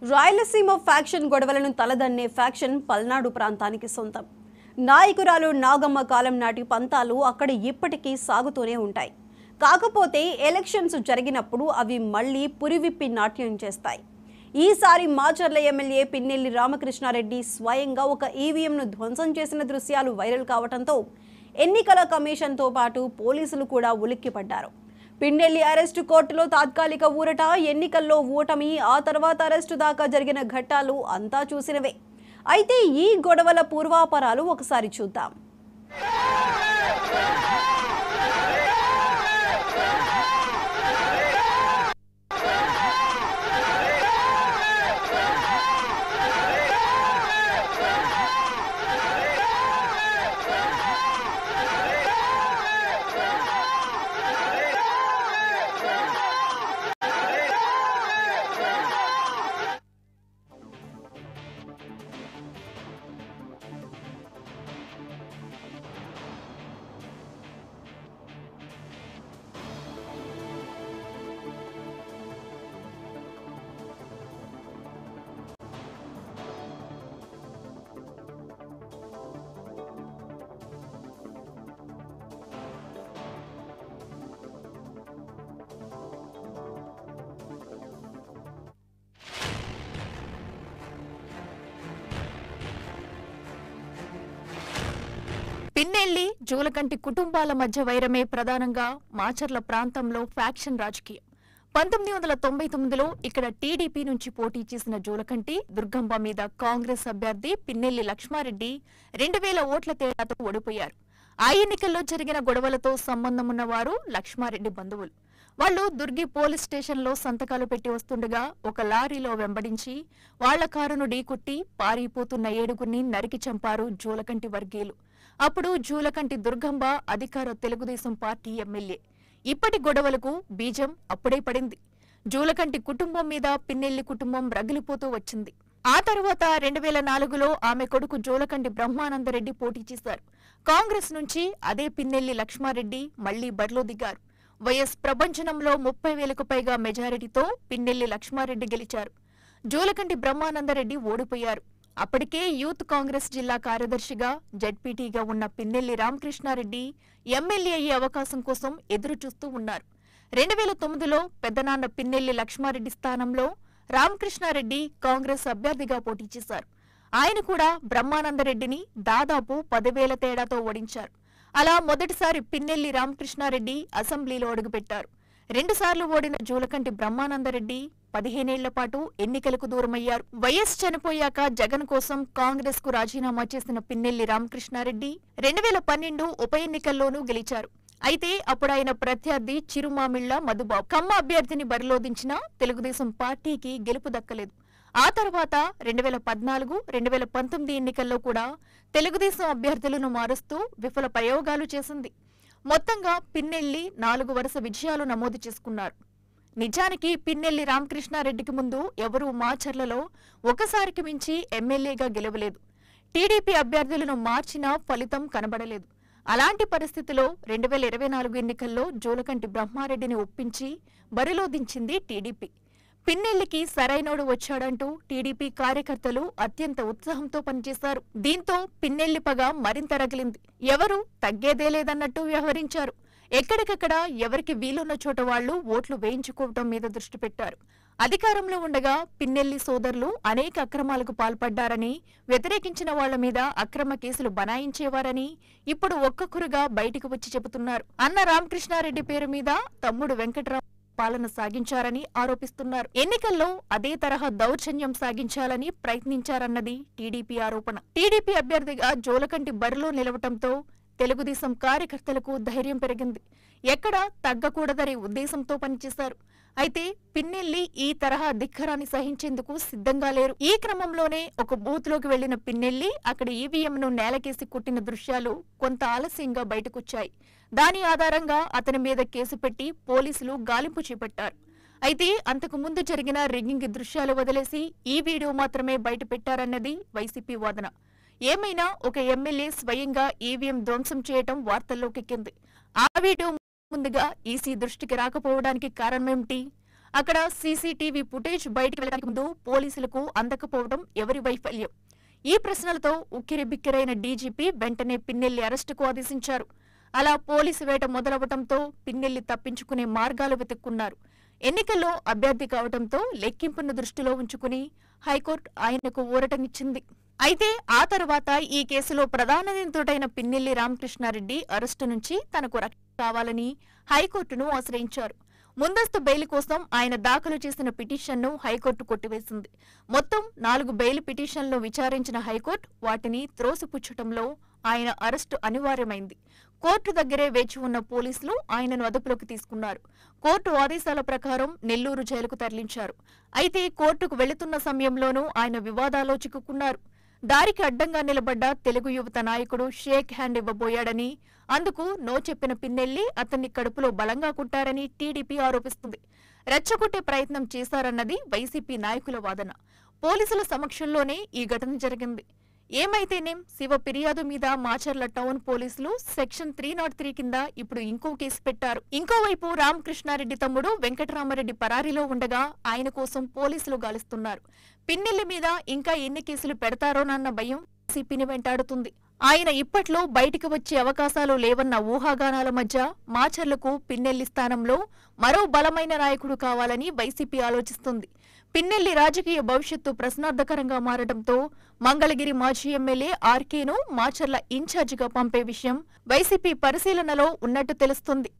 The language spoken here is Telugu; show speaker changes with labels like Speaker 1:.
Speaker 1: రాయలసీమ ఫ్యాక్షన్ గొడవలను తలదన్నే ఫ్యాక్షన్ పల్నాడు ప్రాంతానికి సొంతం. నాయకురాలు నాగమ్మ కాలం నాటి పంతాలు అక్కడ ఇప్పటికీ సాగుతూనే ఉంటాయి. కాకపోతే ఎలక్షన్స్ జరిగినప్పుడు అవి మళ్లీ పురివిప్పి నాట్యం చేస్తాయి. ఈసారి మాచర్ల ఎమ్మెల్యే పిన్నెల్లి రామకృష్ణారెడ్డి స్వయంగా ఒక ఈవీఎంను ధ్వంసం చేసిన దృశ్యాలు వైరల్ కావడంతో ఎన్నికల కమిషన్తో పాటు పోలీసులు కూడా ఉలిక్కిపడ్డారు. పిన్నెల్లి అరెస్టు కోర్టులో తాత్కాలిక ఊరట, ఎన్నికల్లో ఓటమి, ఆ తర్వాత అరెస్టు దాకా జరిగిన ఘట్టాలు అంతా చూసినవే. అయితే ఈ గొడవల పూర్వాపరాలు ఒకసారి చూద్దాం.
Speaker 2: పిన్నెల్లి, జూలకంటి కుటుంబాల మధ్య వైరమే ప్రధానంగా మాచర్ల ప్రాంతంలో ఫ్యాక్షన్ రాజకీయం. 1999లో ఇక్కడ టీడీపీ నుంచి పోటీ చేసిన జూలకంటి దుర్గంబ మీద కాంగ్రెస్ అభ్యర్థి పిన్నెల్లి లక్ష్మారెడ్డి 2000 ఓట్ల తేడాతో ఓడిపోయారు. ఆ ఎన్నికల్లో జరిగిన గొడవలతో సంబంధమున్న వారు లక్ష్మారెడ్డి బంధువులు. వాళ్లు దుర్గి పోలీస్ స్టేషన్లో సంతకాలు పెట్టి వస్తుండగా ఒక లారీలో వెంబడించి వాళ్ల కారును ఢీకొట్టి పారిపోతున్న 7గురిని నరికి చంపారు జూలకంటి వర్గీయులు. అప్పుడు జూలకంటి దుర్గంబ అధికార తెలుగుదేశం పార్టీ ఎమ్మెల్యే. ఇప్పటి గొడవలకు బీజం అప్పుడే పడింది. జూలకంటి కుటుంబం మీద పిన్నెల్లి కుటుంబం రగిలిపోతూ వచ్చింది. ఆ తర్వాత 2004లో ఆమె కొడుకు జూలకంటి బ్రహ్మానందరెడ్డి పోటీ చేశారు. కాంగ్రెస్ నుంచి అదే పిన్నెల్లి లక్ష్మారెడ్డి మళ్లీ బరిలో దిగారు. వైఎస్ ప్రభంజనంలో 30,000కు పైగా మెజారిటీతో పిన్నెల్లి లక్ష్మారెడ్డి గెలిచారు. జూలకంటి బ్రహ్మానందరెడ్డి ఓడిపోయారు. అప్పటికే యూత్ కాంగ్రెస్ జిల్లా కార్యదర్శిగా, జడ్పీటీగా ఉన్న పిన్నెల్లి రామకృష్ణారెడ్డి ఎమ్మెల్యే అయ్యే అవకాశం కోసం ఎదురుచూస్తూ ఉన్నారు. 2009లో పెద్దనాన్న పిన్నెల్లి లక్ష్మారెడ్డి స్థానంలో రామకృష్ణారెడ్డి కాంగ్రెస్ అభ్యర్థిగా పోటీ చేశారు. ఆయన కూడా బ్రహ్మానందరెడ్డిని దాదాపు 10,000 తేడాతో ఓడించారు. అలా మొదటిసారి పిన్నెల్లి రామకృష్ణారెడ్డి అసెంబ్లీలో అడుగుపెట్టారు. 2 సార్లు ఓడిన జూలకంటి బ్రహ్మానందరెడ్డి 15 ఏళ్ల పాటు ఎన్నికలకు దూరమయ్యారు. వైఎస్ చనిపోయాక జగన్ కోసం కాంగ్రెస్ కు రాజీనామా చేసిన పిన్నెల్లి రామకృష్ణారెడ్డి 2012 ఉప ఎన్నికల్లోనూ గెలిచారు. అయితే అప్పుడు ఆయన ప్రత్యర్థి చిరుమామిళ్ల మధుబాబు ఖమ్మ అభ్యర్థిని బరిలోదించినా తెలుగుదేశం పార్టీకి గెలుపు దక్కలేదు. ఆ తర్వాత 2014, 2019 ఎన్నికల్లో కూడా తెలుగుదేశం అభ్యర్థులను మారుస్తూ విఫల ప్రయోగాలు చేసింది. మొత్తంగా పిన్నెల్లి 4 వరుస విజయాలు నమోదు చేసుకున్నారు. నిజానికి పిన్నెల్లి రామకృష్ణారెడ్డికి ముందు ఎవరూ మాచర్లలో ఒకసారికి మించి ఎమ్మెల్యేగా గెలవలేదు. టీడీపీ అభ్యర్థులను మార్చినా ఫలితం కనబడలేదు. అలాంటి పరిస్థితిలో 2024 ఎన్నికల్లో జూలకంటి బ్రహ్మారెడ్డిని ఒప్పించి బరిలో దించింది టీడీపీ. పిన్నెల్లికి సరైనోడు వచ్చాడంటూ టీడీపీ కార్యకర్తలు అత్యంత ఉత్సాహంతో పనిచేశారు. దీంతో పిన్నెల్లి పగ మరింత రగిలింది. ఎవరూ తగ్గేదే లేదన్నట్టు వ్యవహరించారు. ఎక్కడికక్కడ ఎవరికి వీలున్న చోట వాళ్లు ఓట్లు వేయించుకోవటం మీద దృష్టి పెట్టారు. అధికారంలో ఉండగా పిన్నెల్లి సోదరులు అనేక అక్రమాలకు పాల్పడ్డారని, వ్యతిరేకించిన వాళ్ల మీద అక్రమ కేసులు బనాయించేవారని ఇప్పుడు ఒక్కొక్కరుగా బయటకు వచ్చి చెబుతున్నారు. అన్న రామకృష్ణారెడ్డి పేరు మీద తమ్ముడు వెంకటరావు పాలన సాగించారని ఆరోపిస్తున్నారు. ఎన్నికల్లో అదే తరహా దౌర్జన్యం సాగించాలని ప్రయత్నించారన్నది టీడీపీ ఆరోపణ. టీడీపీ అభ్యర్థిగా జూలకంటి బరిలో నిలవటంతో తెలుగుదేశం కార్యకర్తలకు ధైర్యం పెరిగింది. ఎక్కడా తగ్గకూడదనే ఉద్దేశంతో పనిచేశారు. అయితే పిన్నెల్లి ఈ తరహా ధిక్కరాన్ని సహించేందుకు సిద్ధంగా లేరు. ఈ క్రమంలోనే ఒక బూత్లోకి వెళ్లిన పిన్నెల్లి అక్కడ ఈవీఎంను నేలకేసి కొట్టిన దృశ్యాలు కొంత ఆలస్యంగా బయటకొచ్చాయి. దాని ఆధారంగా అతని మీద కేసు పెట్టి పోలీసులు గాలింపు చేపట్టారు. అయితే అంతకు ముందు జరిగిన రిగ్గింగ్ దృశ్యాలు వదిలేసి ఈ వీడియో మాత్రమే బయట పెట్టారన్నది వైసీపీ వాదన. ఏమైనా ఒక ఎమ్మెల్యే స్వయంగా ఈవీఎం ధ్వంసం చేయటం వార్తల్లోకెక్కింది. ఆ వీడియో ముందుగా ఈసీ దృష్టికి రాకపోవడానికి కారణమేమిటి? అక్కడ సీసీటీవీ ఫుటేజ్ బయటికి వెళ్ళడానికి ముందు పోలీసులకు అందకపోవడం ఎవరి వైఫల్యం? ఈ ప్రశ్నలతో ఉక్కిరిబిక్కిరైన డీజీపీ వెంటనే పిన్నెల్లి అరెస్టుకు ఆదేశించారు. అలా పోలీసు వేట మొదలవడంతో పిన్నెల్లి తప్పించుకునే మార్గాలు వెతుక్కున్నారు. ఎన్నికల్లో అభ్యర్థి కావడంతో లెక్కింపును దృష్టిలో ఉంచుకుని హైకోర్టు ఆయనకు ఊరటనిచ్చింది. అయితే ఆ తర్వాత ఈ కేసులో ప్రధాన నిందితుడైన పిన్నెల్లి రామకృష్ణారెడ్డి అరెస్టు నుంచి తనకు రక్షణ కావాలని హైకోర్టును ఆశ్రయించారు. ముందస్తు బెయిల్ కోసం ఆయన దాఖలు చేసిన పిటిషన్ను హైకోర్టు కొట్టివేసింది. మొత్తం 4 బెయిల్ పిటిషన్లను విచారించిన హైకోర్టు వాటిని త్రోసిపుచ్చటంలో ఆయన అరెస్టు అనివార్యమైంది. కోర్టు దగ్గరే వేచి ఉన్న పోలీసులు ఆయనను అదుపులోకి తీసుకున్నారు. కోర్టు ఆదేశాల ప్రకారం నెల్లూరు జైలుకు తరలించారు. అయితే కోర్టుకు వెళుతున్న సమయంలోనూ ఆయన వివాదాల్లో చిక్కుకున్నారు. దారికి అడ్డంగా నిలబడ్డ తెలుగు యువత నాయకుడు షేక్ హ్యాండ్ ఇవ్వబోయాడని, అందుకు నో చెప్పిన పిన్నెల్లి అతన్ని కడుపులో బలంగా కుట్టారని టీడీపీ ఆరోపిస్తుంది. రెచ్చగొట్టే ప్రయత్నం చేశారన్నది వైసీపీ నాయకుల వాదన. పోలీసుల సమక్షంలోనే ఈ ఘటన జరిగింది. ఏమైతేనేం శివ ఫిర్యాదు మీద మాచర్ల టౌన్ పోలీసులు సెక్షన్ 303 కింద ఇప్పుడు ఇంకో కేసు పెట్టారు. ఇంకోవైపు రామకృష్ణారెడ్డి తమ్ముడు వెంకటరామరెడ్డి పరారీలో ఉండగా ఆయన కోసం పోలీసులు గాలిస్తున్నారు. పిన్నెల్లి మీద ఇంకా ఎన్ని కేసులు పెడతారోనన్న భయం వైసీపీని వెంటాడుతుంది. ఆయన ఇప్పట్లో బయటికి వచ్చే అవకాశాలు లేవన్న ఊహాగానాల మధ్య మాచర్లకు పిన్నెల్లి స్థానంలో మరో బలమైన నాయకుడు కావాలని వైసీపీ ఆలోచిస్తుంది. పిన్నెల్లి రాజకీయ భవిష్యత్తు ప్రశ్నార్థకరంగా మారడంతో మంగళగిరి మాజీ ఎమ్మెల్యే ఆర్కేను మాచర్ల ఇన్ఛార్జిగా పంపే విషయం వైసీపీ పరిశీలనలో ఉన్నట్టు తెలుస్తుంది.